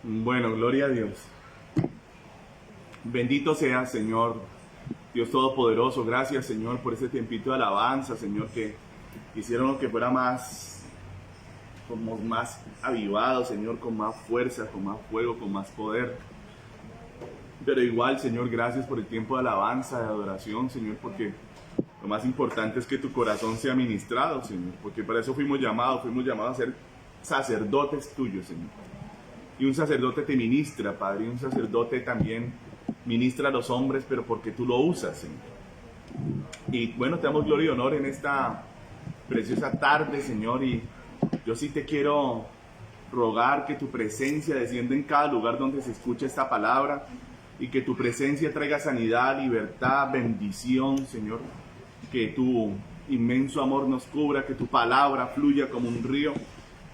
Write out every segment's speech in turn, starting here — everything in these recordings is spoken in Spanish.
Bueno, gloria a Dios. Bendito sea, Señor, Dios Todopoderoso. Gracias, Señor, por ese tiempito de alabanza, Señor, que hicieron que fuera como más avivado, Señor, con más fuerza, con más fuego, con más poder. Pero igual, Señor, gracias por el tiempo de alabanza, de adoración, Señor, porque lo más importante es que tu corazón sea ministrado, Señor, porque para eso fuimos llamados a ser sacerdotes tuyos, Señor. Y un sacerdote te ministra, Padre, y un sacerdote también ministra a los hombres, pero porque tú lo usas, Señor. Y bueno, te damos gloria y honor en esta preciosa tarde, Señor, y yo sí te quiero rogar que tu presencia descienda en cada lugar donde se escucha esta palabra, y que tu presencia traiga sanidad, libertad, bendición, Señor, que tu inmenso amor nos cubra, que tu palabra fluya como un río,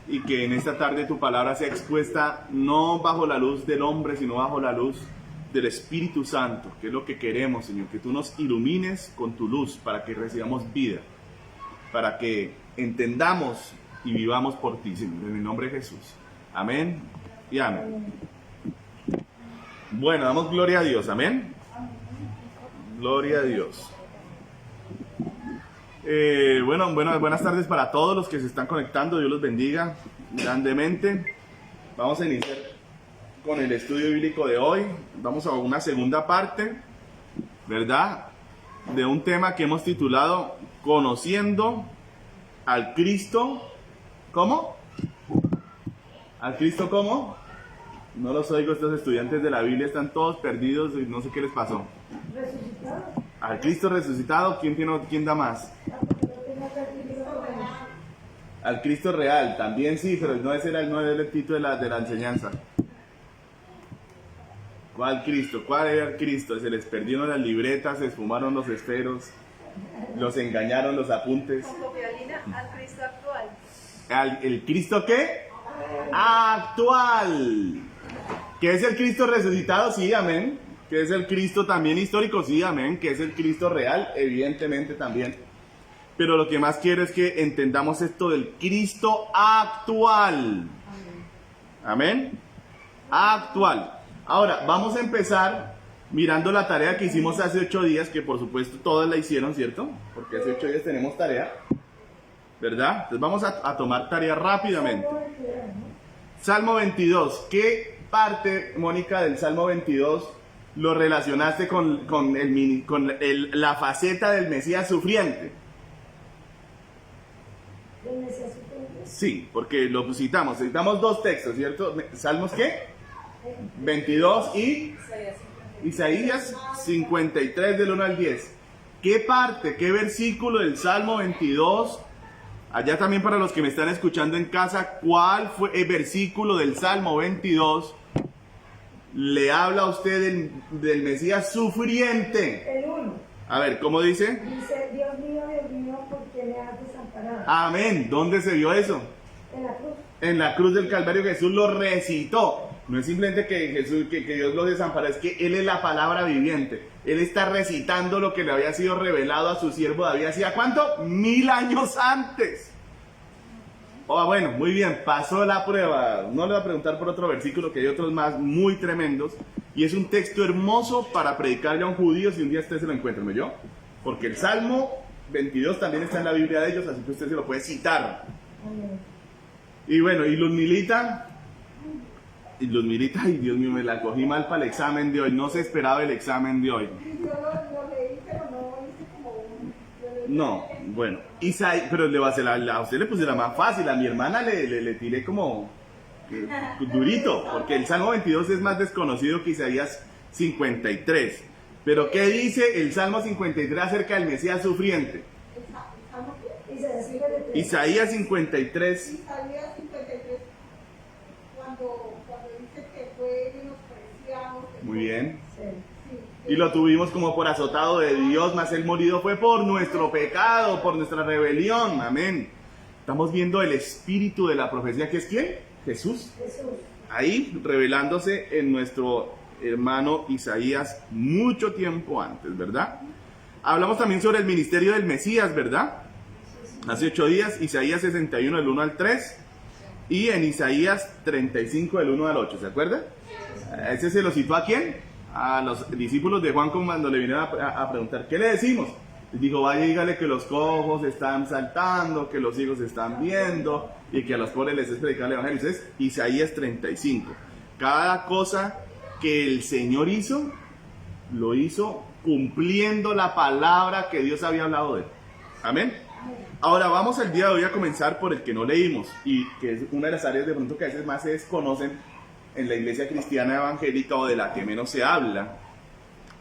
y que en esta tarde tu palabra sea expuesta no bajo la luz del hombre, sino bajo la luz del Espíritu Santo, que es lo que queremos, Señor, que tú nos ilumines con tu luz para que recibamos vida, para que entendamos y vivamos por ti, Señor, en el nombre de Jesús. Amén y amén. Bueno, damos gloria a Dios, amén. Gloria a Dios. Buenas tardes para todos los que se están conectando. Dios los bendiga grandemente. Vamos a iniciar con el estudio bíblico de hoy. Vamos a una segunda parte, ¿verdad? De un tema que hemos titulado Conociendo al Cristo. ¿Cómo? ¿Al Cristo cómo? No los oigo, estos estudiantes de la Biblia están todos perdidos y no sé qué les pasó. Resucitado. Al Cristo resucitado, ¿quién da más? Al Cristo real, también sí, pero no era el título de la enseñanza. ¿Cuál Cristo? ¿Cuál era el Cristo? Se les perdieron las libretas, se esfumaron los esferos, los engañaron los apuntes. Como violina al Cristo actual. ¿El Cristo qué? Actual. ¿Qué es el Cristo resucitado? Sí, amén. ¿Qué es el Cristo también histórico? Sí, amén. ¿Qué es el Cristo real? Evidentemente también. Pero lo que más quiero es que entendamos esto del Cristo actual. Amén. Actual. Ahora, vamos a empezar mirando la tarea que hicimos hace 8 días, que por supuesto todas la hicieron, ¿cierto? Porque hace 8 días tenemos tarea, ¿verdad? Entonces vamos a tomar tarea rápidamente. Salmo 22. ¿Qué parte, Mónica, del Salmo 22 lo relacionaste con la faceta del Mesías sufriente? ¿Del Mesías sufriente? Sí, porque lo citamos. Citamos 2 textos, ¿cierto? ¿Salmos qué? 22 y Isaías 53 del 1 al 10. ¿Qué parte, qué versículo del Salmo 22? Allá también para los que me están escuchando en casa, ¿cuál fue el versículo del Salmo 22? Le habla a usted del Mesías sufriente. El 1. A ver, ¿cómo dice? Dice, Dios mío, ¿por qué me has desamparado? Amén. ¿Dónde se vio eso? En la cruz. En la cruz del Calvario Jesús lo recitó. No es simplemente que Dios lo desamparó, es que Él es la palabra viviente. Él está recitando lo que le había sido revelado a su siervo David hacía ¿cuánto? 1000 años antes. Oh, bueno, muy bien, pasó la prueba. No le voy a preguntar por otro versículo, que hay otros más muy tremendos. Y es un texto hermoso para predicarle a un judío si un día usted se lo encuentra, ¿no yo? Porque el Salmo 22 también está en la Biblia de ellos, así que usted se lo puede citar. Amén. Y bueno, y los militas, ay Dios mío, me la cogí mal para el examen de hoy, no se esperaba el examen de hoy. Yo lo leí, pero no hice como un... No, bueno, pero a usted le puse la más fácil, a mi hermana le tiré como durito, porque el Salmo 22 es más desconocido que Isaías 53. Pero ¿qué dice el Salmo 53 acerca del Mesías sufriente? Isaías 53. Isaías 53, cuando dice que fue menospreciado. Muy bien. Sí. Y lo tuvimos como por azotado de Dios, mas el morido fue por nuestro pecado, por nuestra rebelión. Amén. Estamos viendo el espíritu de la profecía, que es ¿quién? Jesús. Ahí revelándose en nuestro hermano Isaías mucho tiempo antes, ¿verdad? Hablamos también sobre el ministerio del Mesías, ¿verdad? Hace 8 días, Isaías 61, del 1 al 3. y en Isaías 35 del 1 al 8, ¿se acuerda? Ese se lo citó ¿a quién? A los discípulos de Juan cuando le vinieron a preguntar, ¿qué le decimos? Les dijo, vaya y dígale que los cojos están saltando, que los ciegos están viendo y que a los pobres les es predicar el evangelio. Entonces, Isaías 35. Cada cosa que el Señor hizo, lo hizo cumpliendo la palabra que Dios había hablado de él. Amén. Ahora vamos al día de hoy a comenzar por el que no leímos y que es una de las áreas de pronto que a veces más se desconocen en la iglesia cristiana evangélica o de la que menos se habla,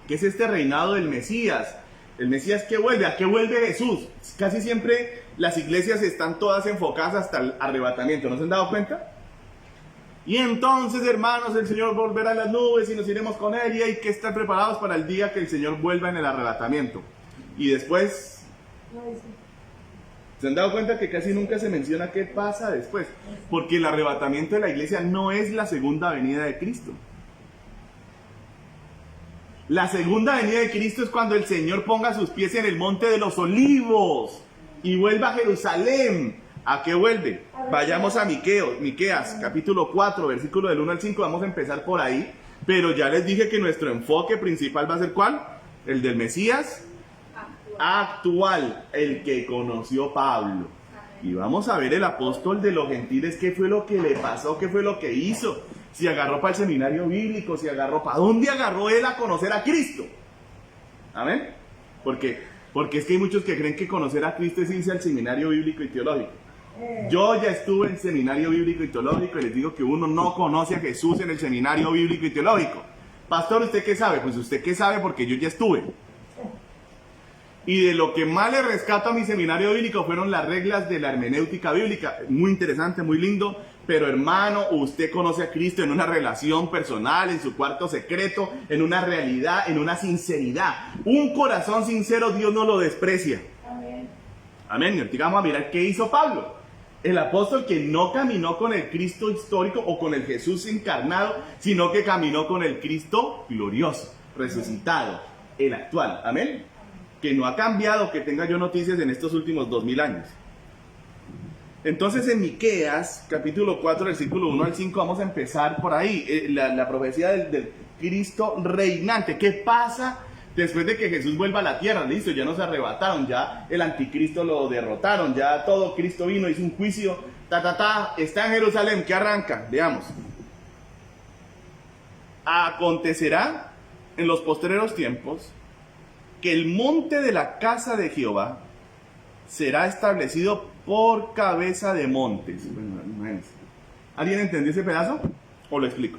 que es este reinado del Mesías. El Mesías que vuelve, ¿a qué vuelve Jesús? Casi siempre las iglesias están todas enfocadas hasta el arrebatamiento, ¿no se han dado cuenta? Y entonces, hermanos, el Señor volverá a las nubes y nos iremos con Él y hay que estar preparados para el día que el Señor vuelva en el arrebatamiento. Y después, ¿se han dado cuenta que casi nunca se menciona qué pasa después? Porque el arrebatamiento de la iglesia no es la segunda venida de Cristo. La segunda venida de Cristo es cuando el Señor ponga sus pies en el monte de los olivos y vuelva a Jerusalén. ¿A qué vuelve? Vayamos a Miqueas, capítulo 4, versículo del 1 al 5. Vamos a empezar por ahí. Pero ya les dije que nuestro enfoque principal va a ser ¿cuál? El del Mesías actual, el que conoció Pablo. Y vamos a ver el apóstol de los gentiles, qué fue lo que le pasó, qué fue lo que hizo. Si agarró para el seminario bíblico, si agarró para dónde agarró él a conocer a Cristo. Amén. Porque es que hay muchos que creen que conocer a Cristo es irse al seminario bíblico y teológico. Yo ya estuve en seminario bíblico y teológico y les digo que uno no conoce a Jesús en el seminario bíblico y teológico. Pastor, ¿usted qué sabe? Pues usted qué sabe porque yo ya estuve. Y de lo que más le rescato a mi seminario bíblico fueron las reglas de la hermenéutica bíblica. Muy interesante, muy lindo. Pero hermano, usted conoce a Cristo en una relación personal, en su cuarto secreto, en una realidad, en una sinceridad. Un corazón sincero Dios no lo desprecia. Amén. Amén. Y ahorita vamos a mirar qué hizo Pablo. El apóstol que no caminó con el Cristo histórico o con el Jesús encarnado, sino que caminó con el Cristo glorioso, resucitado, el actual. Amén. Que no ha cambiado, que tenga yo noticias en estos últimos 2000 años. Entonces en Miqueas, capítulo 4, versículo 1 al 5, vamos a empezar por ahí, la profecía del Cristo reinante. ¿Qué pasa después de que Jesús vuelva a la tierra? Listo, ya nos arrebataron, ya el anticristo lo derrotaron, ya todo Cristo vino, hizo un juicio, está en Jerusalén, ¿qué arranca? Veamos. Acontecerá en los postreros tiempos que el monte de la casa de Jehová será establecido por cabeza de montes. Bueno, imagínense. ¿Alguien entendió ese pedazo? ¿O lo explico?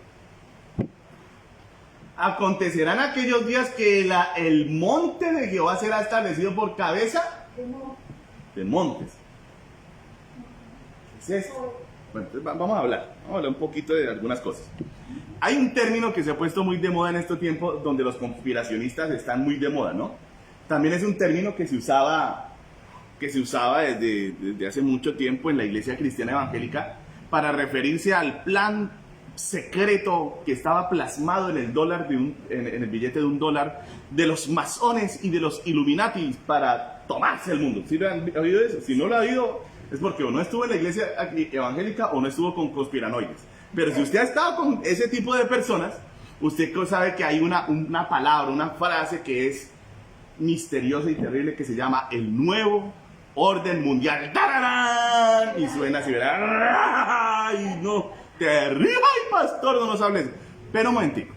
Acontecerán aquellos días que el monte de Jehová será establecido por cabeza de montes. ¿Qué es esto? Bueno, entonces vamos a hablar un poquito de algunas cosas. Hay un término que se ha puesto muy de moda en estos tiempos, donde los conspiracionistas están muy de moda, ¿no? También es un término que se usaba desde hace mucho tiempo en la iglesia cristiana evangélica para referirse al plan secreto que estaba plasmado en el dólar en el billete de $1 de los masones y de los Illuminati para tomarse el mundo. ¿Sí lo han oído eso? Si no lo ha oído, es porque o no estuvo en la iglesia evangélica o no estuvo con conspiranoides. Pero si usted ha estado con ese tipo de personas, usted sabe que hay una palabra, una frase que es misteriosa y terrible que se llama el nuevo orden mundial. ¡Tararán! Y suena así, ¿verdad? ¡Ay, no! Terrible. ¡Ay, pastor, no nos hables! Pero un momentico.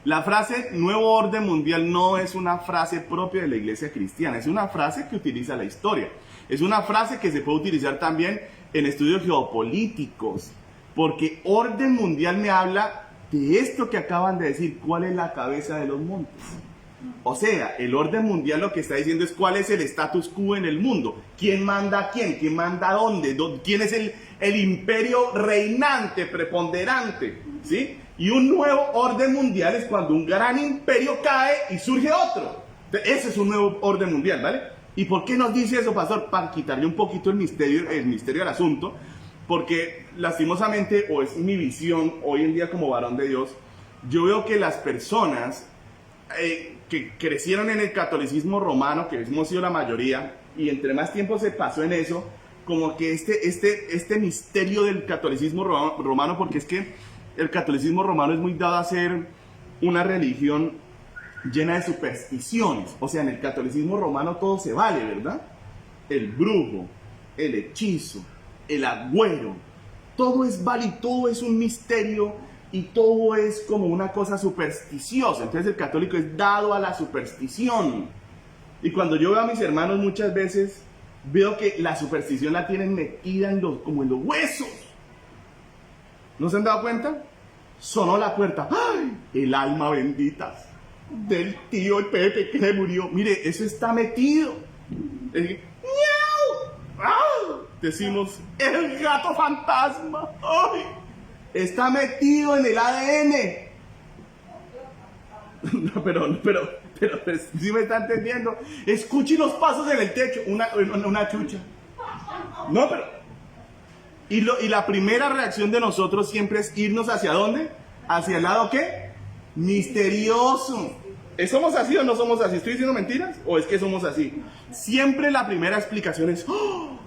La frase nuevo orden mundial no es una frase propia de la iglesia cristiana, es una frase que utiliza la historia. Es una frase que se puede utilizar también en estudios geopolíticos, porque orden mundial me habla de esto que acaban de decir, cuál es la cabeza de los montes. O sea, el orden mundial lo que está diciendo es cuál es el status quo en el mundo. ¿Quién manda a quién? ¿Quién manda a dónde? ¿Quién es el imperio reinante, preponderante? ¿Sí? Y un nuevo orden mundial es cuando un gran imperio cae y surge otro. Ese es un nuevo orden mundial, ¿vale? ¿Y por qué nos dice eso, pastor? Para quitarle un poquito el misterio al asunto, porque lastimosamente, o es mi visión hoy en día como varón de Dios, yo veo que las personas que crecieron en el catolicismo romano, que hemos sido la mayoría, y entre más tiempo se pasó en eso, como que este misterio del catolicismo romano, porque es que el catolicismo romano es muy dado a ser una religión llena de supersticiones. O sea, en el catolicismo romano todo se vale, ¿verdad? El brujo, el hechizo, el agüero, todo es válido, todo es un misterio y todo es como una cosa supersticiosa. Entonces el católico es dado a la superstición. Y cuando yo veo a mis hermanos muchas veces, veo que la superstición la tienen metida como en los huesos. ¿No se han dado cuenta? Sonó la puerta. ¡Ay! El alma bendita del tío el Pepe que se murió. Mire, eso está metido. ¡Miau! ¡Ah! Decimos, el gato fantasma. ¡Ay! Está metido en el ADN. No, pero si me está entendiendo. Escuche los pasos en el techo. Una chucha. No, pero... Y la primera reacción de nosotros siempre es irnos ¿hacia dónde? ¿Hacia el lado qué? Misterioso. ¿Somos así o no somos así? ¿Estoy diciendo mentiras? ¿O es que somos así? Siempre la primera explicación es... ¡Oh!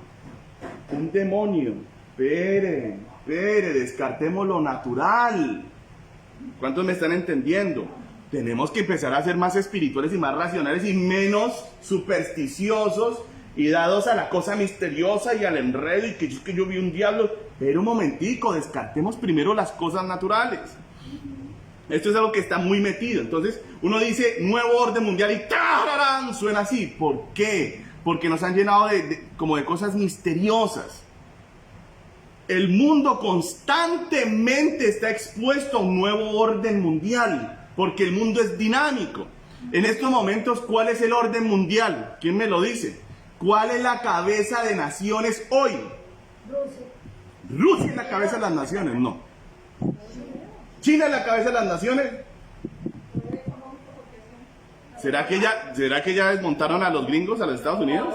Un demonio. Espere, descartemos lo natural. ¿Cuántos me están entendiendo? Tenemos que empezar a ser más espirituales y más racionales y menos supersticiosos y dados a la cosa misteriosa y al enredo y que yo vi un diablo. Pero un momentico, descartemos primero las cosas naturales. Esto es algo que está muy metido. Entonces uno dice nuevo orden mundial y ¡tararán! Suena así. ¿Por qué? Porque nos han llenado como de cosas misteriosas. El mundo constantemente está expuesto a un nuevo orden mundial, porque el mundo es dinámico. En estos momentos, ¿cuál es el orden mundial? ¿Quién me lo dice? ¿Cuál es la cabeza de naciones hoy? Rusia. ¿Rusia es la cabeza de las naciones? No. ¿China es la cabeza de las naciones? ¿Será que ya desmontaron a los gringos, a los Estados Unidos?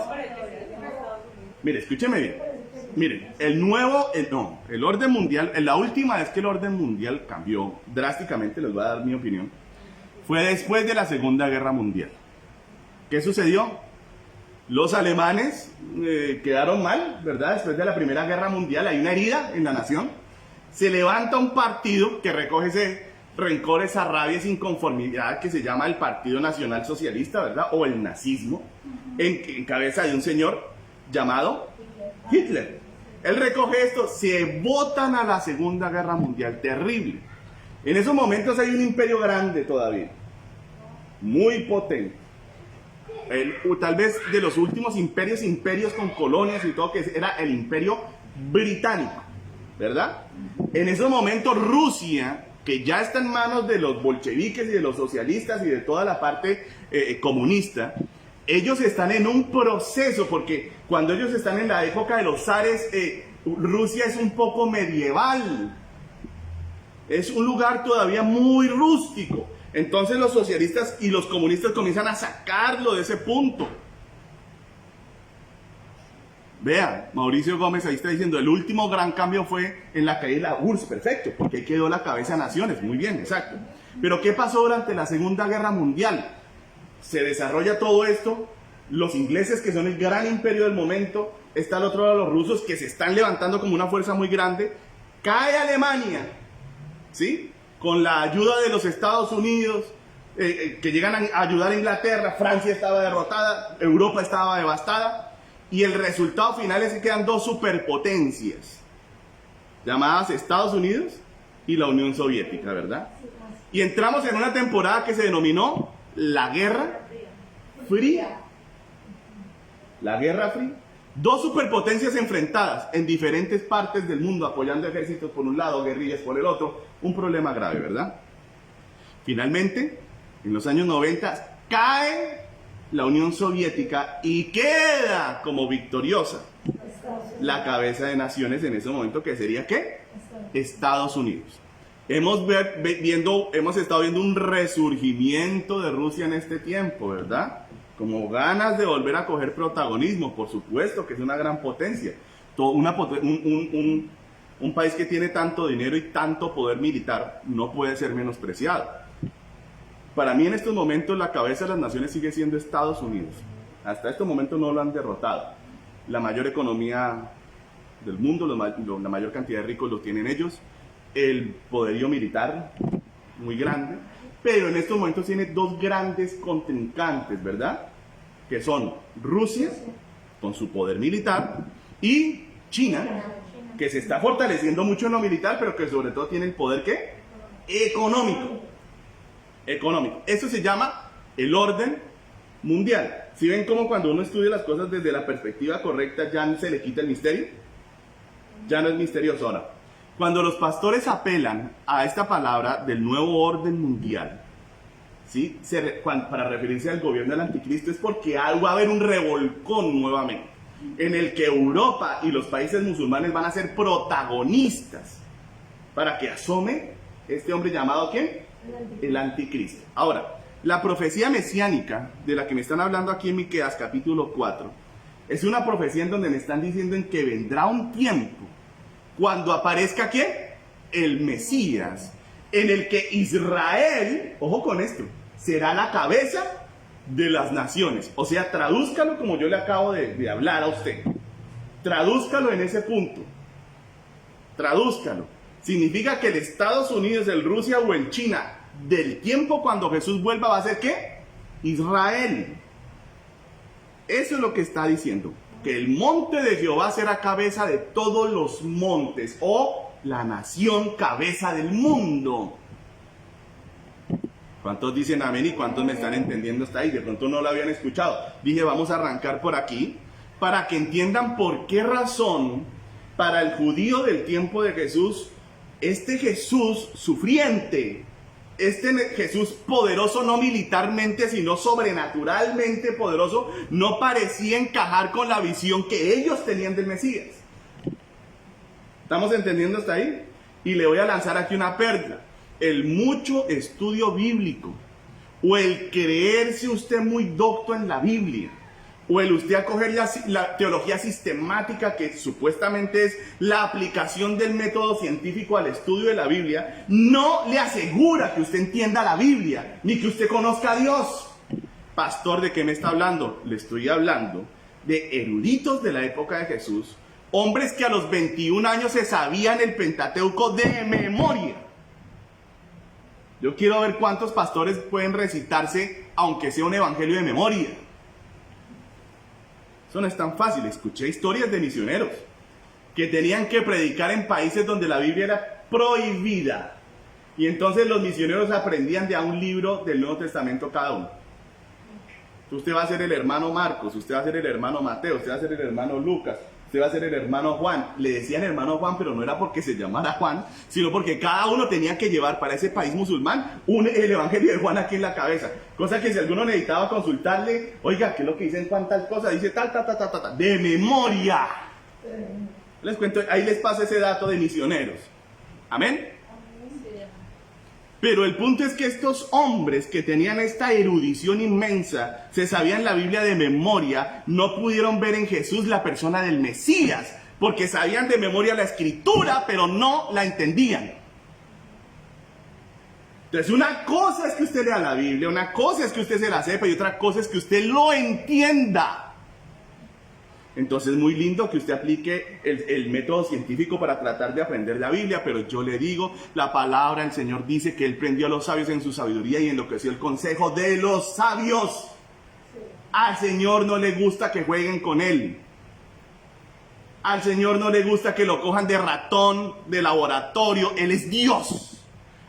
Mire, escúcheme bien. Miren, el orden mundial, la última vez que el orden mundial cambió drásticamente, les voy a dar mi opinión, fue después de la Segunda Guerra Mundial. ¿Qué sucedió? Los alemanes quedaron mal, ¿verdad? Después de la Primera Guerra Mundial hay una herida en la nación. Se levanta un partido que recoge ese rencor, esa rabia, esa inconformidad que se llama el Partido Nacional Socialista, ¿verdad? O el nazismo, en cabeza de un señor llamado Hitler. Él recoge esto, se botan a la Segunda Guerra Mundial, terrible. En esos momentos hay un imperio grande todavía, muy potente. Tal vez de los últimos imperios con colonias y todo, que era el imperio británico, ¿verdad? En esos momentos Rusia, que ya está en manos de los bolcheviques y de los socialistas y de toda la parte comunista, ellos están en un proceso, porque cuando ellos están en la época de los zares, Rusia es un poco medieval. Es un lugar todavía muy rústico. Entonces los socialistas y los comunistas comienzan a sacarlo de ese punto. Vean, Mauricio Gómez ahí está diciendo, el último gran cambio fue en la caída de la URSS. Perfecto, porque ahí quedó la cabeza de naciones. Muy bien, exacto. Pero ¿qué pasó durante la Segunda Guerra Mundial? Se desarrolla todo esto, los ingleses, que son el gran imperio del momento, está al otro lado los rusos, que se están levantando como una fuerza muy grande, cae Alemania, ¿sí? Con la ayuda de los Estados Unidos, que llegan a ayudar a Inglaterra. Francia estaba derrotada, Europa estaba devastada, y el resultado final es que quedan dos superpotencias, llamadas Estados Unidos y la Unión Soviética, ¿verdad? Y entramos en una temporada que se denominó la Guerra Fría. La Guerra Fría. Dos superpotencias enfrentadas en diferentes partes del mundo, apoyando ejércitos por un lado, guerrillas por el otro. Un problema grave, ¿verdad? Finalmente, en los años 90, cae la Unión Soviética y queda como victoriosa la cabeza de naciones en ese momento, que sería ¿qué? Estados Unidos. Hemos estado viendo un resurgimiento de Rusia en este tiempo, ¿verdad? Como ganas de volver a coger protagonismo, por supuesto que es una gran potencia. Un país que tiene tanto dinero y tanto poder militar no puede ser menospreciado. Para mí en estos momentos la cabeza de las naciones sigue siendo Estados Unidos. Hasta estos momentos no lo han derrotado. La mayor economía del mundo, la mayor cantidad de ricos lo tienen ellos, el poderío militar muy grande, pero en estos momentos tiene dos grandes contrincantes, ¿verdad? Que son Rusia, con su poder militar, y China, que se está fortaleciendo mucho en lo militar, pero que sobre todo tiene el poder, ¿qué? Económico. Eso se llama el orden mundial. ¿Sí ven cómo cuando uno estudia las cosas desde la perspectiva correcta ya se le quita el misterio? Ya no es misterioso. Ahora, cuando los pastores apelan a esta palabra del nuevo orden mundial, ¿sí? Para referirse al gobierno del anticristo, es porque va a haber un revolcón nuevamente, en el que Europa y los países musulmanes van a ser protagonistas para que asome este hombre llamado ¿quién? El anticristo. Ahora, la profecía mesiánica de la que me están hablando aquí en Miqueas capítulo 4 es una profecía en donde me están diciendo en que vendrá un tiempo cuando aparezca ¿quién? El Mesías, en el que Israel, ojo con esto, será la cabeza de las naciones. O sea, tradúzcalo como yo le acabo de hablar a usted. Tradúzcalo en ese punto. Tradúzcalo. Significa que el Estados Unidos, el Rusia o el China del tiempo cuando Jesús vuelva va a ser ¿qué? Israel. Eso es lo que está diciendo. Que el monte de Jehová será cabeza de todos los montes, o la nación cabeza del mundo. ¿Cuántos dicen amén y cuántos me están entendiendo hasta ahí? De pronto no lo habían escuchado. Dije, vamos a arrancar por aquí para que entiendan por qué razón para el judío del tiempo de Jesús, este Jesús sufriente, este Jesús poderoso no militarmente sino sobrenaturalmente poderoso, no parecía encajar con la visión que ellos tenían del Mesías. ¿Estamos entendiendo hasta ahí? Y le voy a lanzar aquí una perla. El mucho estudio bíblico, o el creerse usted muy docto en la Biblia, o el usted acoger la teología sistemática, que supuestamente es la aplicación del método científico al estudio de la Biblia, no le asegura que usted entienda la Biblia, ni que usted conozca a Dios. Pastor, ¿de qué me está hablando? Le estoy hablando de eruditos de la época de Jesús, hombres que a los 21 años se sabían el Pentateuco de memoria. Yo quiero ver cuántos pastores pueden recitarse, aunque sea un evangelio de memoria. Eso no es tan fácil. Escuché historias de misioneros que tenían que predicar en países donde la Biblia era prohibida. Y entonces los misioneros aprendían de a un libro del Nuevo Testamento cada uno. Usted va a ser el hermano Marcos, usted va a ser el hermano Mateo, usted va a ser el hermano Lucas, usted va a ser el hermano Juan. Le decían hermano Juan, pero no era porque se llamara Juan, sino porque cada uno tenía que llevar para ese país musulmán el evangelio de Juan aquí en la cabeza. Cosa que si alguno necesitaba consultarle, oiga, ¿qué es lo que dice en Juan tal cosa? Dice tal, de memoria. Les cuento, ahí les paso ese dato de misioneros. ¿Amén? Pero el punto es que estos hombres que tenían esta erudición inmensa, se sabían la Biblia de memoria, no pudieron ver en Jesús la persona del Mesías, porque sabían de memoria la Escritura, pero no la entendían. Entonces, una cosa es que usted lea la Biblia, una cosa es que usted se la sepa y otra cosa es que usted lo entienda. Entonces, muy lindo que usted aplique el método científico para tratar de aprender la Biblia, pero yo le digo, la palabra del Señor dice que Él prendió a los sabios en su sabiduría y enloqueció el consejo de los sabios. Al Señor no le gusta que jueguen con Él. Al Señor no le gusta que lo cojan de ratón de laboratorio. Él es Dios.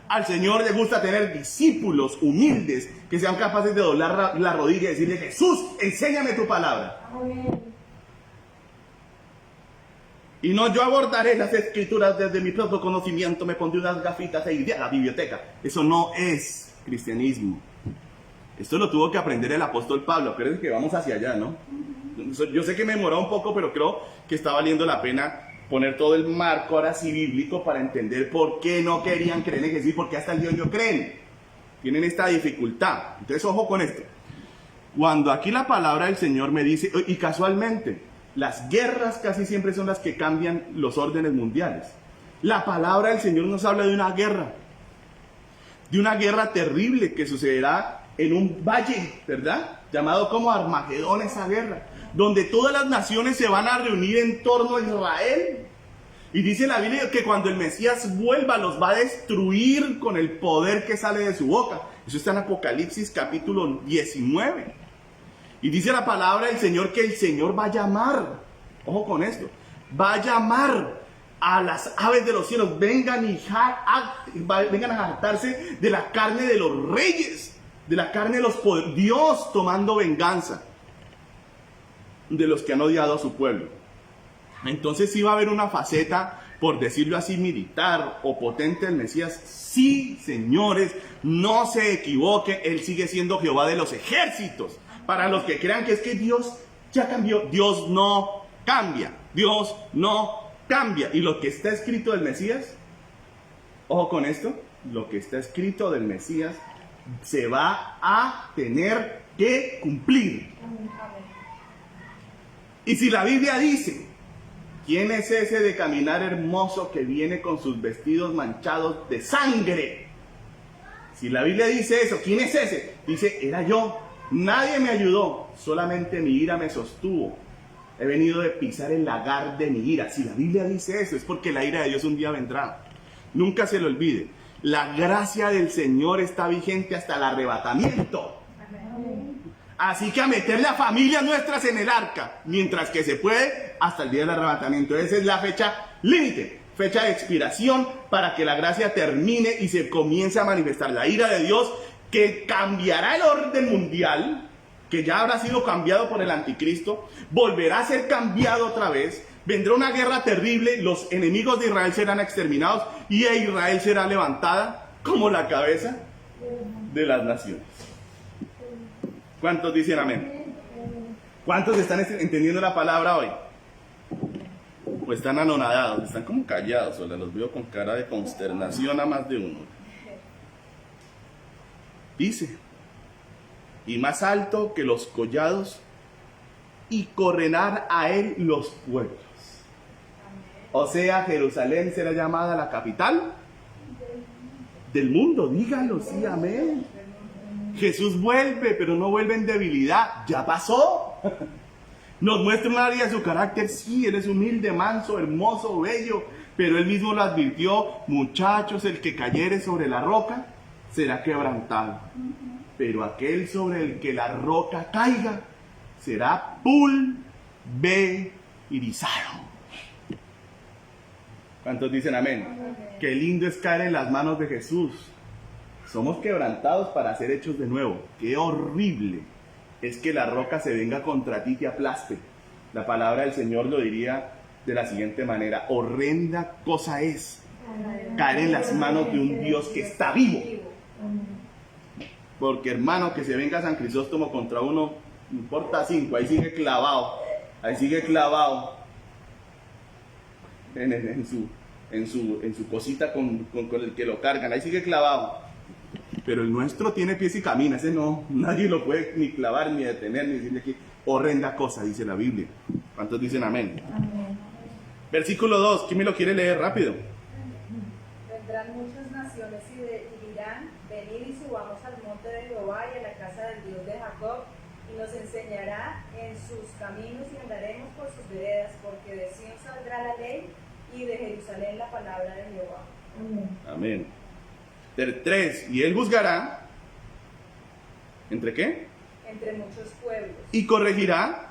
Al Señor le gusta tener discípulos humildes que sean capaces de doblar la rodilla y decirle, Jesús, enséñame tu palabra. Amén. Y no, yo abordaré las escrituras desde mi propio conocimiento, me pondré unas gafitas e iré a la biblioteca. Eso no es cristianismo. Esto lo tuvo que aprender el apóstol Pablo. Acuérdense que vamos hacia allá, ¿no? Yo sé que me demoró un poco, pero creo que está valiendo la pena poner todo el marco ahora sí bíblico para entender por qué no querían creer en Jesús y por qué hasta el día de hoy no creen. Tienen esta dificultad. Entonces, ojo con esto. Cuando aquí la palabra del Señor me dice, y casualmente, las guerras casi siempre son las que cambian los órdenes mundiales. La palabra del Señor nos habla de una guerra terrible que sucederá en un valle, ¿verdad? Llamado como Armagedón esa guerra, donde todas las naciones se van a reunir en torno a Israel. Y dice la Biblia que cuando el Mesías vuelva los va a destruir con el poder que sale de su boca. Eso está en Apocalipsis capítulo 19. Y dice la palabra del Señor que el Señor va a llamar, ojo con esto, va a llamar a las aves de los cielos, vengan a jactarse de la carne de los reyes, de la carne de los poderes, Dios tomando venganza de los que han odiado a su pueblo. Entonces sí va a haber una faceta, por decirlo así, militar o potente del Mesías. Sí, señores, no se equivoquen, Él sigue siendo Jehová de los ejércitos. Para los que crean que es que Dios ya cambió, Dios no cambia, Dios no cambia. Y lo que está escrito del Mesías, ojo con esto, lo que está escrito del Mesías se va a tener que cumplir. Y si la Biblia dice, ¿quién es ese de caminar hermoso que viene con sus vestidos manchados de sangre? Si la Biblia dice eso, ¿quién es ese? Dice, era yo. Nadie me ayudó, solamente mi ira me sostuvo. He venido de pisar el lagar de mi ira. Si la Biblia dice eso, es porque la ira de Dios un día vendrá. Nunca se lo olvide. La gracia del Señor está vigente hasta el arrebatamiento. Así que a meter las familias nuestras en el arca, mientras que se puede, hasta el día del arrebatamiento. Esa es la fecha límite, fecha de expiración, para que la gracia termine y se comience a manifestar la ira de Dios, que cambiará el orden mundial, que ya habrá sido cambiado por el anticristo, volverá a ser cambiado otra vez, vendrá una guerra terrible, los enemigos de Israel serán exterminados y Israel será levantada como la cabeza de las naciones. ¿Cuántos dicen amén? ¿Cuántos están entendiendo la palabra hoy? ¿O están anonadados? Están como callados, o los veo con cara de consternación a más de uno. Dice, y más alto que los collados, y correnar a él los pueblos. O sea, Jerusalén será llamada la capital del mundo. Dígalo, sí, amén. Jesús vuelve, pero no vuelve en debilidad. Ya pasó. Nos muestra un área de su carácter. Sí, él es humilde, manso, hermoso, bello, pero él mismo lo advirtió: muchachos, el que cayere sobre la roca será quebrantado, pero aquel sobre el que la roca caiga será pulverizado. ¿Cuántos dicen amén? Qué lindo es caer en las manos de Jesús. Somos quebrantados para ser hechos de nuevo. Qué horrible es que la roca se venga contra ti y te aplaste. La palabra del Señor lo diría de la siguiente manera: horrenda cosa es caer en las manos de un Dios que está vivo. Porque, hermano, que se venga San Crisóstomo contra uno, no importa 5, ahí sigue clavado en su cosita con el que lo cargan, ahí sigue clavado. Pero el nuestro tiene pies y camina, ese no, nadie lo puede ni clavar, ni detener, ni decirle que horrenda cosa, dice la Biblia. ¿Cuántos dicen amén? Amén. Versículo 2, ¿quién me lo quiere leer rápido? Vendrán muchas naciones y dirán: venid y subamos al monte de Jehová y a la casa del Dios de Jacob, y nos enseñará en sus caminos y andaremos por sus veredas, porque de Sión saldrá la ley y de Jerusalén la palabra de Jehová. Amén. Amén. 3, y él juzgará, ¿entre qué? Entre muchos pueblos, Y corregirá,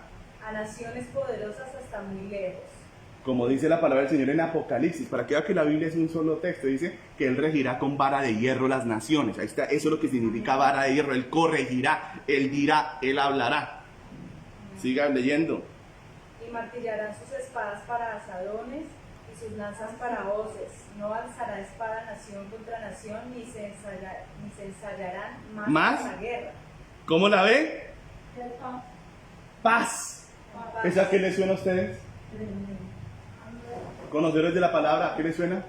a naciones poderosas hasta muy lejos. como dice la palabra del Señor en Apocalipsis, para que vea que la Biblia es un solo texto. Dice que él regirá con vara de hierro las naciones. Ahí está, eso es lo que significa vara de hierro. Él corregirá, él dirá, él hablará. Sigan leyendo. Y martillarán sus espadas para asadones y sus lanzas para hoces. No alzará espada nación contra nación, ni se ensayarán más para la guerra. ¿Cómo la ve? Paz. ¿Esa qué les suena a ustedes? ¿Conocedores de la palabra? ¿Qué les suena?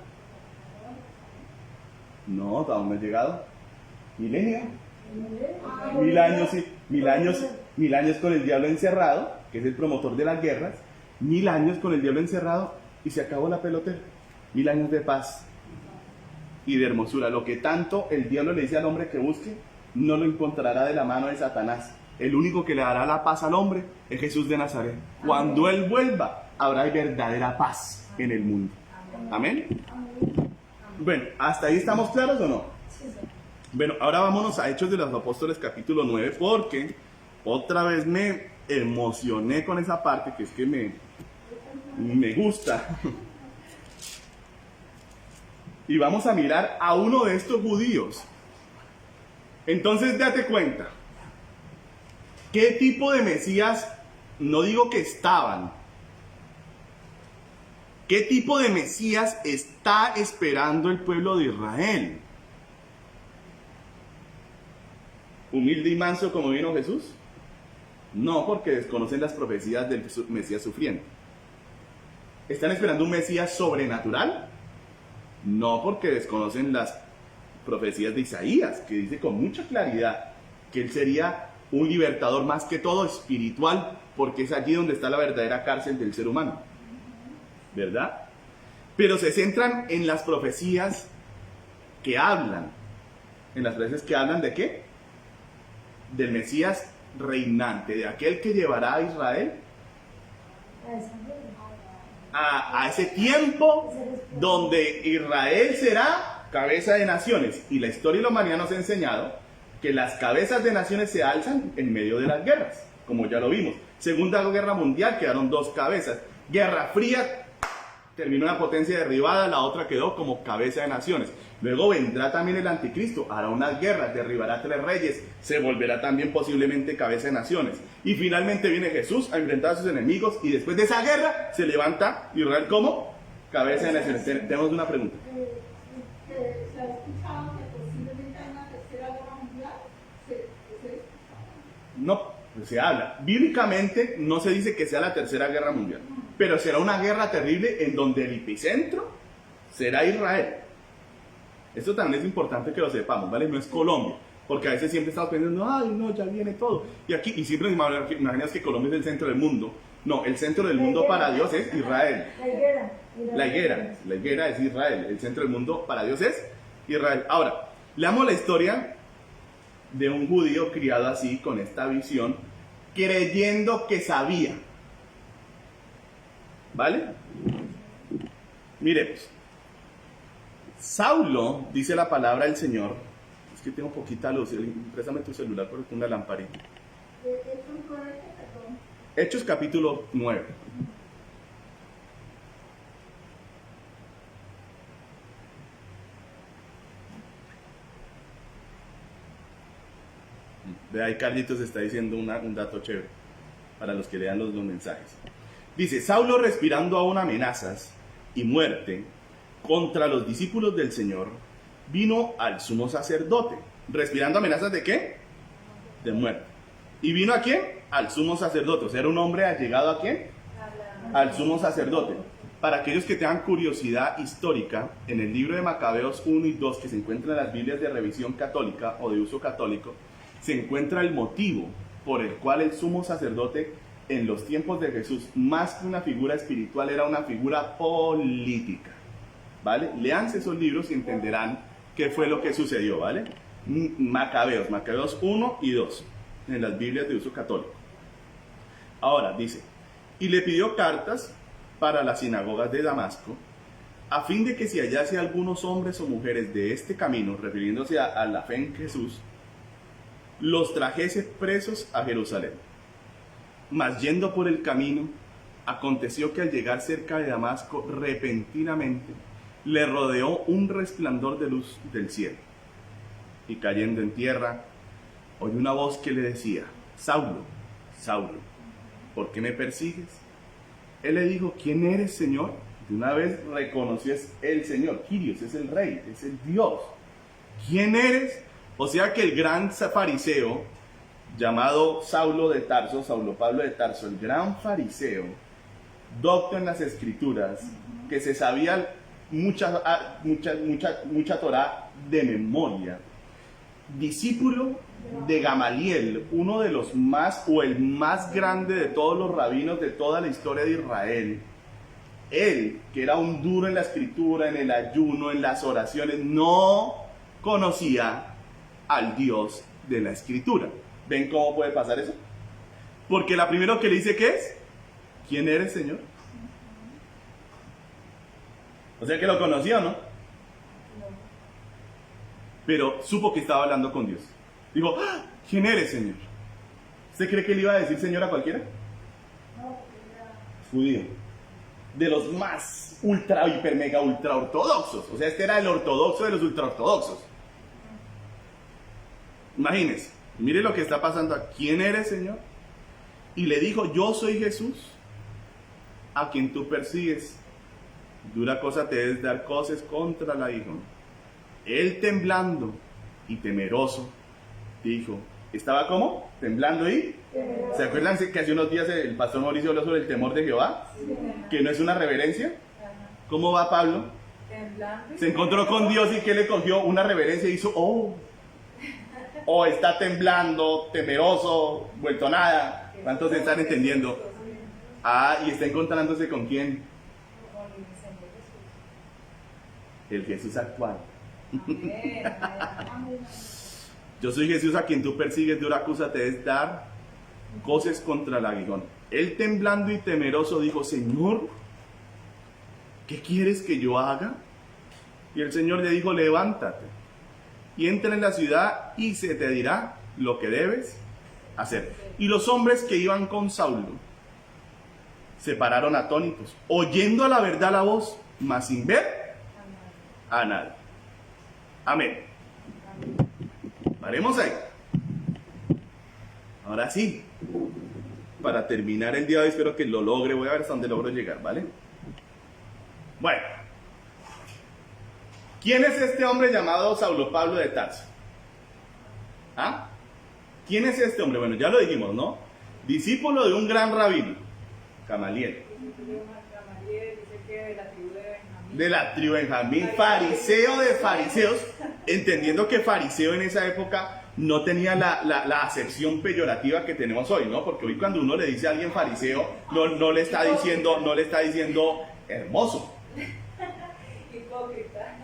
No, aún no he llegado. Milenio. 1000 años, sí. 1000 años con el diablo encerrado, que es el promotor de las guerras. 1000 años con el diablo encerrado y se acabó la pelotera. 1000 años de paz y de hermosura. Lo que tanto el diablo le dice al hombre que busque, no lo encontrará de la mano de Satanás. el único que le dará la paz al hombre es Jesús de Nazaret. Cuando Él vuelva, habrá verdadera paz en el mundo. Amén. Bueno, ¿hasta ahí estamos claros o no? Bueno, ahora vámonos a Hechos de los Apóstoles capítulo 9, porque otra vez me emocioné con esa parte, que es que me gusta. Y vamos a mirar a uno de estos judíos. Entonces date cuenta, ¿qué tipo de Mesías, no digo que estaban, qué tipo de Mesías está esperando el pueblo de Israel? ¿Humilde y manso como vino Jesús? No, porque desconocen las profecías del Mesías sufriente. ¿Están esperando un Mesías sobrenatural? No, porque desconocen las profecías de Isaías, que dice con mucha claridad que él sería un libertador más que todo espiritual, porque es allí donde está la verdadera cárcel del ser humano, ¿verdad? Pero se centran en las profecías que hablan. ¿En las profecías que hablan de qué? Del Mesías reinante, de aquel que llevará a Israel a ese tiempo donde Israel será cabeza de naciones. Y la historia de la humanidad nos ha enseñado que las cabezas de naciones se alzan en medio de las guerras, como ya lo vimos. Segunda Guerra Mundial, quedaron dos cabezas. Guerra Fría, terminó una potencia derribada, la otra quedó como cabeza de naciones. Luego vendrá también el anticristo, hará unas guerras, derribará 3 reyes, se volverá también posiblemente cabeza de naciones. Y finalmente viene Jesús a enfrentar a sus enemigos, y después de esa guerra se levanta Israel como cabeza de naciones. Tenemos una pregunta. Se ha escuchado que posiblemente hay una tercera guerra mundial. No, se habla. Bíblicamente no se dice que sea la tercera guerra mundial, pero será una guerra terrible en donde el epicentro será Israel. Esto también es importante que lo sepamos, ¿vale? No es Colombia, porque a veces siempre estamos pensando, ay, no, ya viene todo. Y siempre nos imaginas que Colombia es el centro del mundo. No, el centro del mundo para Dios es Israel. La higuera es Israel. El centro del mundo para Dios es Israel. Ahora, leamos la historia de un judío criado así, con esta visión, creyendo que sabía. ¿Vale? Miremos. Saulo, dice la palabra del Señor, es que tengo poquita luz, préstame tu celular porque tengo una lamparita. Hechos capítulo 9. De ahí Carlitos está diciendo un dato chévere para los que lean los mensajes. Dice, Saulo, respirando aún amenazas y muerte contra los discípulos del Señor, vino al sumo sacerdote. ¿Respirando amenazas de qué? De muerte. ¿Y vino a quién? Al sumo sacerdote. O sea, era un hombre allegado ¿a quién? Al sumo sacerdote. Para aquellos que tengan curiosidad histórica, en el libro de Macabeos 1 y 2, que se encuentran en las Biblias de revisión católica o de uso católico, se encuentra el motivo por el cual el sumo sacerdote en los tiempos de Jesús, más que una figura espiritual, era una figura política. ¿Vale? Leanse esos libros y entenderán qué fue lo que sucedió, ¿vale? Macabeos 1 y 2, en las Biblias de uso católico. Ahora, dice, y le pidió cartas para las sinagogas de Damasco, a fin de que si hallase algunos hombres o mujeres de este camino, refiriéndose a la fe en Jesús, los trajese presos a Jerusalén. Mas yendo por el camino, aconteció que al llegar cerca de Damasco, repentinamente, le rodeó un resplandor de luz del cielo. Y cayendo en tierra, oyó una voz que le decía, Saulo, Saulo, ¿por qué me persigues? Él le dijo, ¿quién eres, Señor? De una vez reconoció es el Señor, Kyrios, es el Rey, es el Dios. ¿Quién eres? O sea que el gran fariseo, llamado Saulo de Tarso, Saulo Pablo de Tarso, el gran fariseo, docto en las Escrituras, que se sabía mucha Torá de memoria, discípulo de Gamaliel, uno de los más o el más grande de todos los rabinos de toda la historia de Israel. Él, que era un duro en la escritura, en el ayuno, en las oraciones, no conocía al Dios de la escritura. ¿Ven cómo puede pasar eso? Porque la primero que le dice, ¿qué es? ¿Quién eres, Señor? O sea que lo conocía, ¿no? Pero supo que estaba hablando con Dios. Dijo, ¡ah! ¿Quién eres, Señor? ¿Usted cree que le iba a decir Señor a cualquiera? Judío. De los más ultra, hiper, mega, ultra ortodoxos. O sea, este era el ortodoxo de los ultra ortodoxos. Imagínense, mire lo que está pasando aquí. ¿Quién eres, Señor? Y le dijo, yo soy Jesús, a quien tú persigues. Dura cosa te es dar cosas contra el aguijón. Él temblando y temeroso, dijo, ¿estaba cómo? Temblando y... ¿Se acuerdan que hace unos días el pastor Mauricio habló sobre el temor de Jehová? Que no es una reverencia. ¿Cómo va Pablo? Se encontró con Dios y que le cogió una reverencia y hizo, oh, está temblando, temeroso, vuelto nada. ¿Cuántos están entendiendo? Y está encontrándose con quién. El Jesús actual. Yo soy Jesús a quien tú persigues, dura cosa te es dar cosas contra el aguijón. Él temblando y temeroso dijo, Señor, ¿qué quieres que yo haga? Y el Señor le dijo, levántate y entra en la ciudad y se te dirá lo que debes hacer. Y los hombres que iban con Saulo se pararon atónitos, oyendo a la verdad la voz, mas sin ver a nadie. Amén. Paremos ahí. Ahora sí, para terminar el día de hoy, espero que lo logre. Voy a ver hasta dónde logro llegar, ¿vale? Bueno, ¿quién es este hombre llamado Saulo Pablo de Tarso? ¿Ah? ¿Quién es este hombre? Bueno, ya lo dijimos, ¿no? Discípulo de un gran rabino, Gamaliel. De la tribu de Benjamín, fariseo de fariseos, entendiendo que fariseo en esa época no tenía la acepción peyorativa que tenemos hoy, ¿no? Porque hoy cuando uno le dice a alguien fariseo, no le está diciendo hermoso. Hipócrita.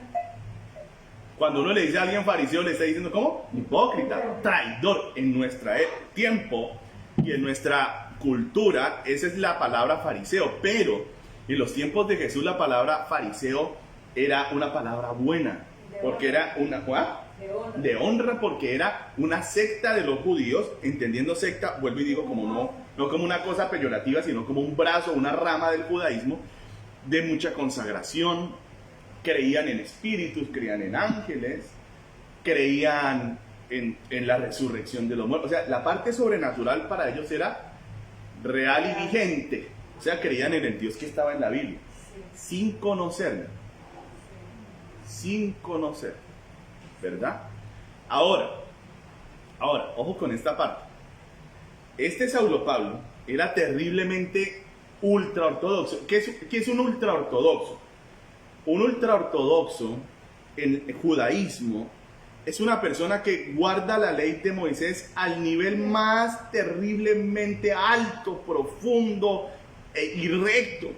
Cuando uno le dice a alguien fariseo, le está diciendo, ¿cómo? Hipócrita, traidor. En nuestro tiempo y en nuestra cultura, esa es la palabra fariseo, pero en los tiempos de Jesús la palabra fariseo era una palabra buena, porque era una de honra, porque era una secta de los judíos, entendiendo secta, vuelvo y digo, como no como una cosa peyorativa, sino como un brazo, una rama del judaísmo, de mucha consagración. Creían en espíritus, creían en ángeles, creían en la resurrección de los muertos. O sea, la parte sobrenatural para ellos era real y vigente. O sea, creían en el Dios que estaba en la Biblia, sin conocerlo, ¿verdad? Ahora, ojo con esta parte. Este Saulo Pablo era terriblemente ultraortodoxo. ¿Qué es un ultraortodoxo? Un ultraortodoxo en el judaísmo es una persona que guarda la ley de Moisés al nivel más terriblemente alto, profundo y recto.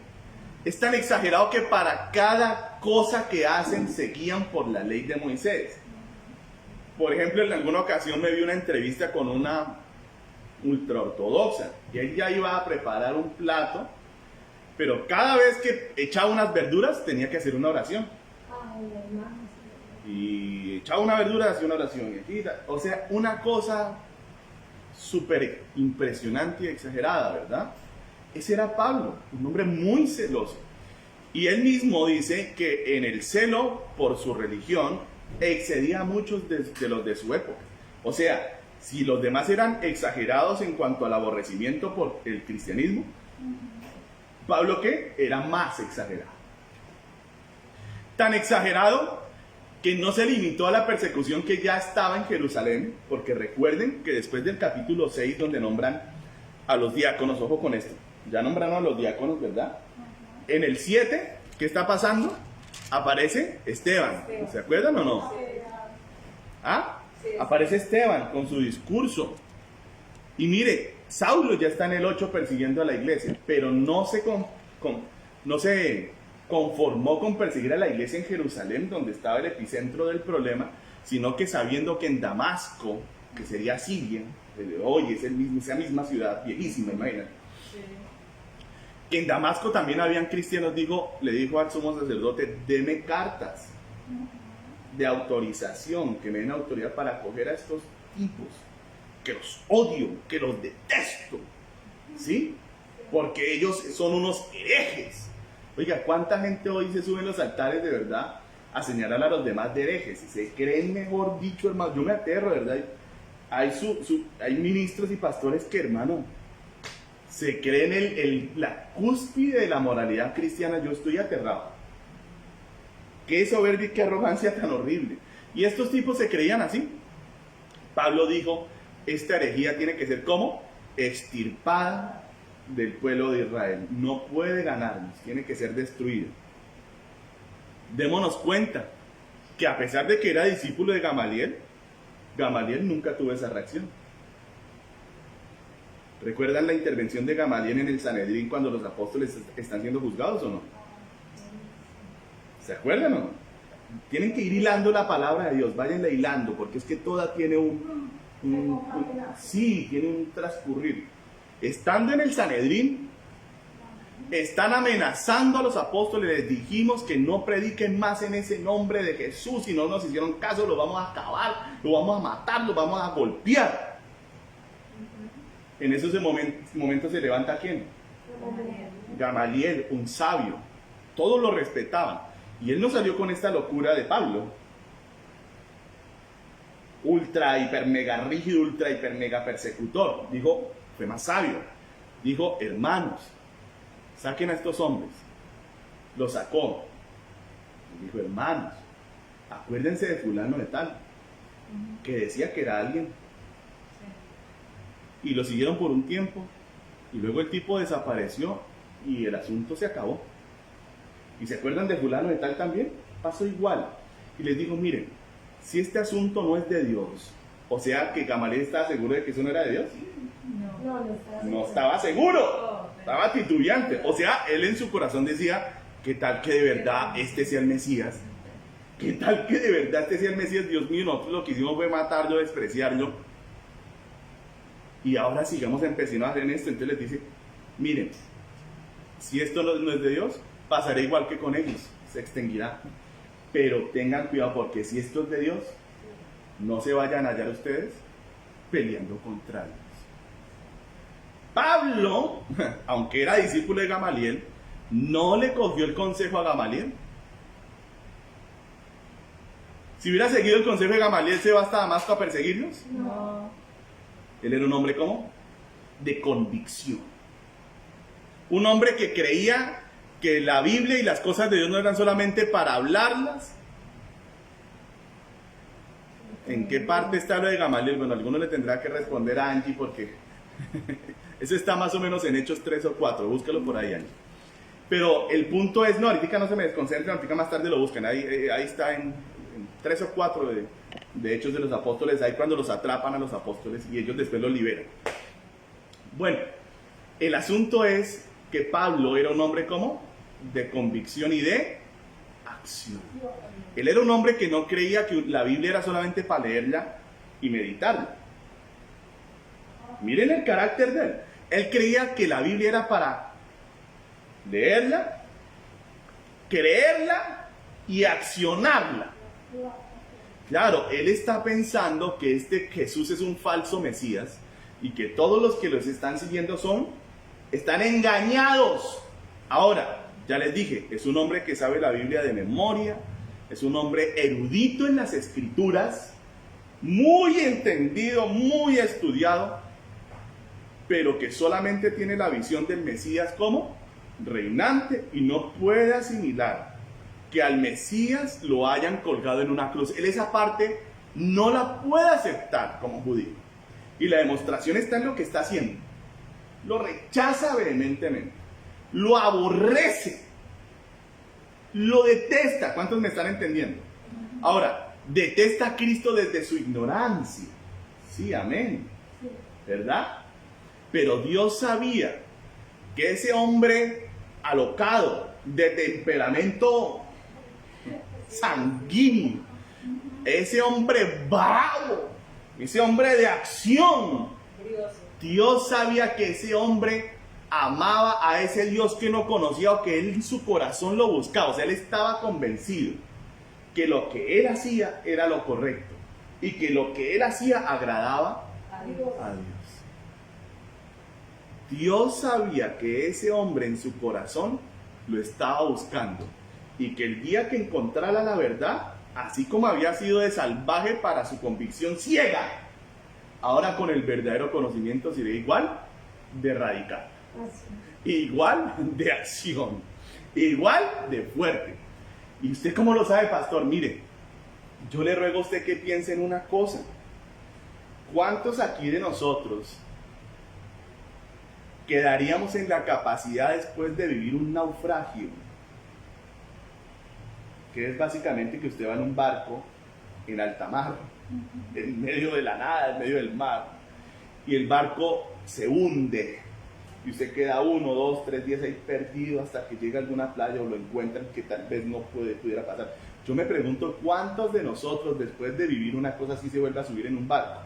Es tan exagerado que para cada cosa que hacen se guían por la ley de Moisés. Por ejemplo, en alguna ocasión me vi una entrevista con una ultraortodoxa y ella iba a preparar un plato, pero cada vez que echaba unas verduras tenía que hacer una oración. Y echaba una verdura, hacía una oración. O sea, una cosa súper impresionante y exagerada, ¿verdad? Ese era Pablo, un hombre muy celoso. Y él mismo dice que en el celo por su religión excedía a muchos de los de su época. O sea, si los demás eran exagerados en cuanto al aborrecimiento por el cristianismo, Pablo, ¿qué? Era más exagerado. Tan exagerado que no se limitó a la persecución que ya estaba en Jerusalén, porque recuerden que después del capítulo 6, donde nombran a los diáconos, ojo con esto, ya nombraron a los diáconos, ¿verdad? En el 7, ¿qué está pasando? Aparece Esteban, ¿se acuerdan o no? Aparece Esteban con su discurso. Y mire, Saulo ya está en el 8 persiguiendo a la iglesia, pero no se conformó con perseguir a la iglesia en Jerusalén, donde estaba el epicentro del problema, sino que sabiendo que en Damasco que sería Siria, hoy es esa misma ciudad viejísima, imagínate. En Damasco también habían cristianos, le dijo al sumo sacerdote, deme cartas de autorización, que me den autoridad para acoger a estos tipos, que los odio, que los detesto, ¿sí? Porque ellos son unos herejes. Oiga, ¿cuánta gente hoy se sube en los altares de verdad a señalar a los demás de herejes? Y se creen, mejor dicho, hermano, yo me aterro, ¿verdad? Hay ministros y pastores que, hermano, se creen la cúspide de la moralidad cristiana. Yo estoy aterrado. Qué soberbia y qué arrogancia tan horrible. Y estos tipos se creían así. Pablo dijo, esta herejía tiene que ser como extirpada del pueblo de Israel. No puede ganarnos, tiene que ser destruida. Démonos cuenta que a pesar de que era discípulo de Gamaliel, Gamaliel nunca tuvo esa reacción. ¿Recuerdan la intervención de Gamaliel en el Sanedrín cuando los apóstoles están siendo juzgados o no? ¿Se acuerdan o no? Tienen que ir hilando la palabra de Dios, váyanla hilando, porque es que toda tiene tiene un transcurrir. Estando en el Sanedrín, están amenazando a los apóstoles, les dijimos que no prediquen más en ese nombre de Jesús, si no nos hicieron caso, lo vamos a acabar, lo vamos a matar, lo vamos a golpear. En esos momentos se levanta ¿quién? Gamaliel, un sabio. Todos lo respetaban. Y él no salió con esta locura de Pablo. Ultra, hiper, mega rígido, ultra, hiper, mega persecutor. Dijo, fue más sabio. Dijo, hermanos, saquen a estos hombres. Los sacó. Dijo, hermanos, acuérdense de fulano de tal, que decía que era alguien. Y lo siguieron por un tiempo. Y luego el tipo desapareció y el asunto se acabó. ¿Y se acuerdan de fulano de tal también? Pasó igual. Y les digo, miren, si este asunto no es de Dios, o sea que Gamaliel estaba seguro de que eso no era de Dios. No estaba seguro. Estaba titubeante. O sea, él en su corazón decía, ¿qué tal que de verdad este sea el Mesías? ¿Qué tal que de verdad este sea el Mesías? Dios mío, nosotros lo que hicimos fue matarlo, despreciarlo. Y ahora sigamos empecinados en esto. Entonces les dice, miren, si esto no es de Dios, pasará igual que con ellos, se extinguirá. Pero tengan cuidado, porque si esto es de Dios, no se vayan a hallar ustedes peleando contra ellos. Pablo, aunque era discípulo de Gamaliel, no le cogió el consejo a Gamaliel. Si hubiera seguido el consejo de Gamaliel, ¿se va hasta Damasco a perseguirlos? No. Él era un hombre ¿cómo? De convicción. Un hombre que creía que la Biblia y las cosas de Dios no eran solamente para hablarlas. ¿En qué parte está lo de Gamaliel? Bueno, alguno le tendrá que responder a Angie porque eso está más o menos en Hechos 3 o 4. Búscalo por ahí, Angie. Pero el punto es, no, ahorita no se me desconcentren, ahorita más tarde lo busquen. Ahí está en 3 o 4 de Hechos de los Apóstoles, ahí cuando los atrapan a los apóstoles y ellos después los liberan. Bueno, el asunto es que Pablo era un hombre ¿cómo? De convicción y de acción. Él era un hombre que no creía que la Biblia era solamente para leerla y meditarla. Miren el carácter de él. Él creía que la Biblia era para leerla, creerla y accionarla. Claro, él está pensando que este Jesús es un falso Mesías y que todos los que los están siguiendo están engañados. Ahora, ya les dije, es un hombre que sabe la Biblia de memoria, es un hombre erudito en las Escrituras, muy entendido, muy estudiado, pero que solamente tiene la visión del Mesías como reinante y no puede asimilar que al Mesías lo hayan colgado en una cruz. Él esa parte no la puede aceptar como judío. Y la demostración está en lo que está haciendo. Lo rechaza vehementemente. Lo aborrece. Lo detesta. ¿Cuántos me están entendiendo? Ahora, detesta a Cristo desde su ignorancia. Sí, amén. ¿Verdad? Pero Dios sabía que ese hombre alocado, de temperamento sanguíneo, ese hombre bravo, ese hombre de acción. Curioso. Dios sabía que ese hombre amaba a ese Dios que no conocía o que él en su corazón lo buscaba. O sea, él estaba convencido que lo que él hacía era lo correcto y que lo que él hacía agradaba Adiós. a Dios. Dios sabía que ese hombre en su corazón lo estaba buscando y que el día que encontrara la verdad, así como había sido de salvaje para su convicción ciega, ahora con el verdadero conocimiento sería igual de radical, Así. igual de acción, igual de fuerte. ¿Y usted cómo lo sabe, pastor? Mire, yo le ruego a usted que piense en una cosa. ¿Cuántos aquí de nosotros quedaríamos en la capacidad después de vivir un naufragio? Que es básicamente que usted va en un barco en alta mar, en medio de la nada, en medio del mar, y el barco se hunde, y usted queda 1, 2, 3 días ahí perdido hasta que llega a alguna playa o lo encuentran que tal vez no pudiera pasar. Yo me pregunto, ¿cuántos de nosotros después de vivir una cosa así se vuelve a subir en un barco?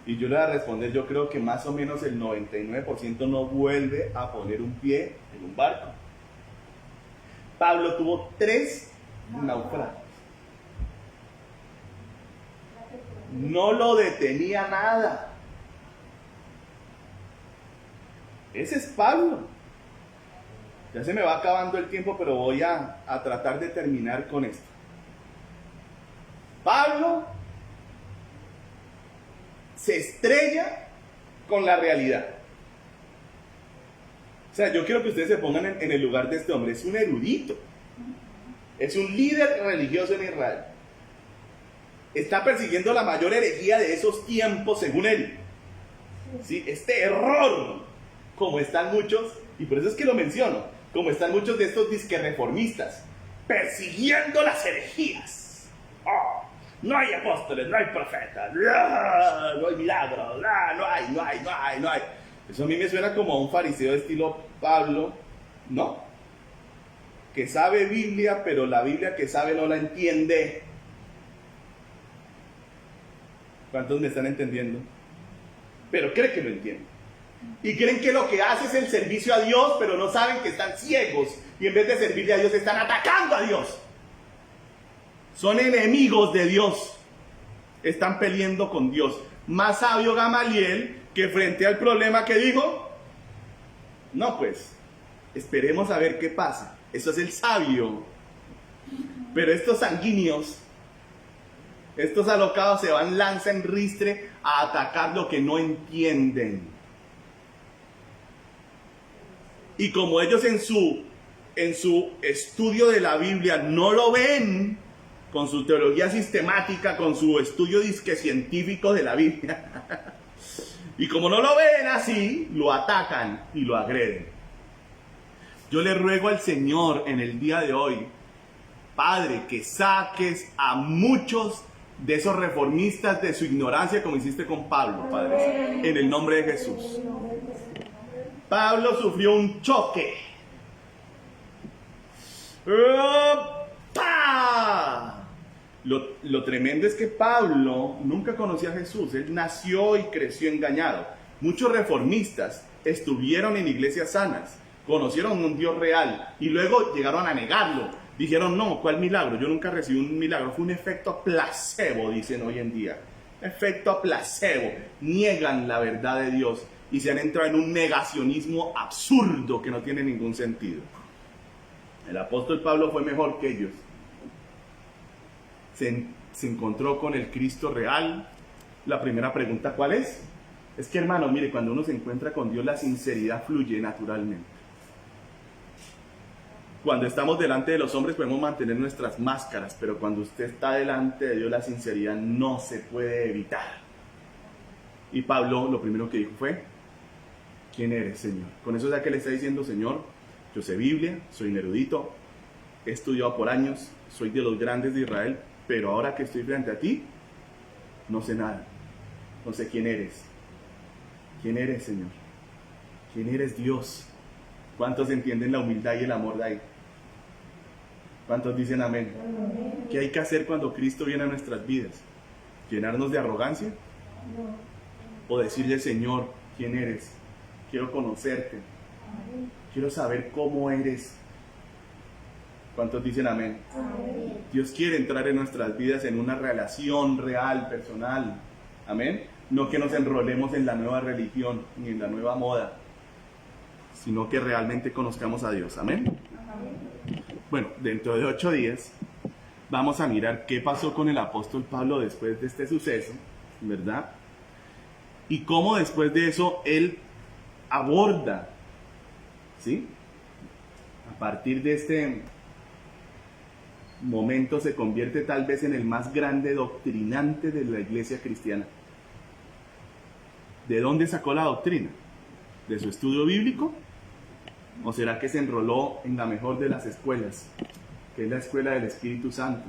Y yo le voy a responder, yo creo que más o menos el 99% no vuelve a poner un pie en un barco. Pablo tuvo 3 naufragios. No lo detenía nada. Ese es Pablo. Ya se me va acabando el tiempo, pero voy a tratar de terminar con esto. Pablo se estrella con la realidad. O sea, yo quiero que ustedes se pongan en el lugar de este hombre. Es un erudito. Es un líder religioso en Israel. Está persiguiendo la mayor herejía de esos tiempos, según él. ¿Sí? Este error, como están muchos, y por eso es que lo menciono, como están muchos de estos disque reformistas, persiguiendo las herejías. Oh, no hay apóstoles, no hay profetas, no hay milagros, no hay. Eso a mí me suena como a un fariseo de estilo Pablo, ¿no? Que sabe Biblia, pero la Biblia que sabe no la entiende. ¿Cuántos me están entendiendo? Pero creen que lo entienden. Y creen que lo que hace es el servicio a Dios, pero no saben que están ciegos. Y en vez de servirle a Dios, están atacando a Dios. Son enemigos de Dios. Están peleando con Dios. Más sabio Gamaliel, que frente al problema que dijo, no pues, esperemos a ver qué pasa. Eso es el sabio. Pero estos sanguíneos, estos alocados se van lanza en ristre a atacar lo que no entienden. Y como ellos en su estudio de la Biblia no lo ven, con su teología sistemática, con su estudio disque científico de la Biblia, y como no lo ven así, lo atacan y lo agreden. Yo le ruego al Señor en el día de hoy, Padre, que saques a muchos de esos reformistas de su ignorancia, como hiciste con Pablo, Padre, en el nombre de Jesús. Pablo sufrió un choque. ¡Pah! Lo tremendo es que Pablo nunca conoció a Jesús. Él nació y creció engañado. Muchos reformistas estuvieron en iglesias sanas, conocieron un Dios real y luego llegaron a negarlo. Dijeron, no, ¿cuál milagro? Yo nunca recibí un milagro. Fue un efecto placebo, dicen hoy en día. Efecto placebo. Niegan la verdad de Dios y se han entrado en un negacionismo absurdo que no tiene ningún sentido. El apóstol Pablo fue mejor que ellos. Se encontró con el Cristo real. La primera pregunta, ¿cuál es? Es que, hermano, mire, cuando uno se encuentra con Dios, la sinceridad fluye naturalmente. Cuando estamos delante de los hombres podemos mantener nuestras máscaras, pero cuando usted está delante de Dios, la sinceridad no se puede evitar. Y Pablo lo primero que dijo fue, ¿quién eres, Señor? Con eso es que le está diciendo, Señor, yo sé Biblia, soy un erudito, he estudiado por años, soy de los grandes de Israel, pero ahora que estoy frente a ti, no sé nada, no sé quién eres. ¿Quién eres, Señor? ¿Quién eres, Dios? ¿Cuántos entienden la humildad y el amor de ahí? ¿Cuántos dicen amén? ¿Qué hay que hacer cuando Cristo viene a nuestras vidas? ¿Llenarnos de arrogancia? ¿O decirle, Señor, quién eres? Quiero conocerte. Quiero saber cómo eres. ¿Cuántos dicen amén? Amén. Dios quiere entrar en nuestras vidas en una relación real, personal. Amén. No que nos enrolemos en la nueva religión ni en la nueva moda, sino que realmente conozcamos a Dios. Amén. Bueno, dentro de 8 días vamos a mirar qué pasó con el apóstol Pablo después de este suceso, ¿verdad? Y cómo después de eso él aborda, ¿sí? A partir de este momento se convierte tal vez en el más grande doctrinante de la iglesia cristiana. ¿De dónde sacó la doctrina? ¿De su estudio bíblico? ¿O será que se enroló en la mejor de las escuelas, que es la escuela del Espíritu Santo?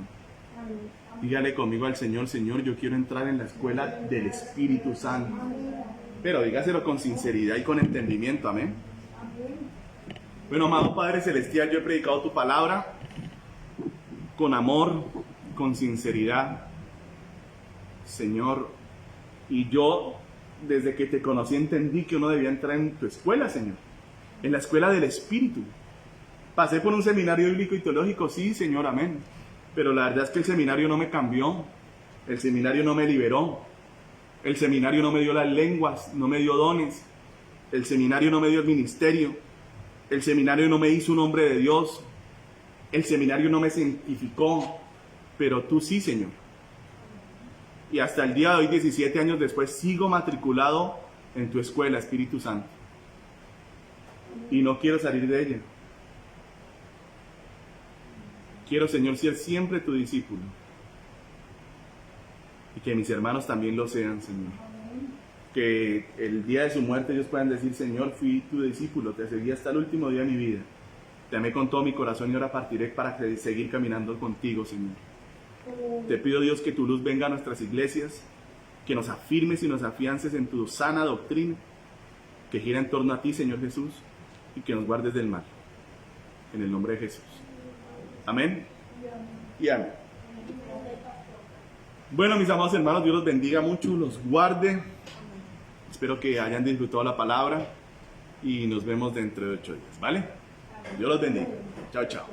Dígale conmigo al Señor, Señor, yo quiero entrar en la escuela del Espíritu Santo. Pero dígaselo con sinceridad y con entendimiento, amén. Bueno, amado Padre Celestial, yo he predicado tu palabra con amor, con sinceridad, Señor. Y yo, desde que te conocí, entendí que uno debía entrar en tu escuela, Señor. En la escuela del Espíritu. Pasé por un seminario bíblico y teológico, sí, Señor, amén. Pero la verdad es que el seminario no me cambió. El seminario no me liberó. El seminario no me dio las lenguas, no me dio dones. El seminario no me dio el ministerio. El seminario no me hizo un hombre de Dios. El seminario no me santificó. Pero tú sí, Señor. Y hasta el día de hoy, 17 años después, sigo matriculado en tu escuela, Espíritu Santo. Y no quiero salir de ella. Quiero, Señor, ser siempre tu discípulo. Y que mis hermanos también lo sean, Señor. Que el día de su muerte ellos puedan decir, Señor, fui tu discípulo, te seguí hasta el último día de mi vida. Te amé con todo mi corazón y ahora partiré para seguir caminando contigo, Señor. Te pido, Dios, que tu luz venga a nuestras iglesias, que nos afirmes y nos afiances en tu sana doctrina, que gira en torno a ti, Señor Jesús, y que nos guardes del mal. En el nombre de Jesús. Amén y amén. Bueno, mis amados hermanos, Dios los bendiga mucho, los guarde. Espero que hayan disfrutado la palabra y nos vemos dentro de 8 días, ¿vale? Dios los bendiga. Chao, chao.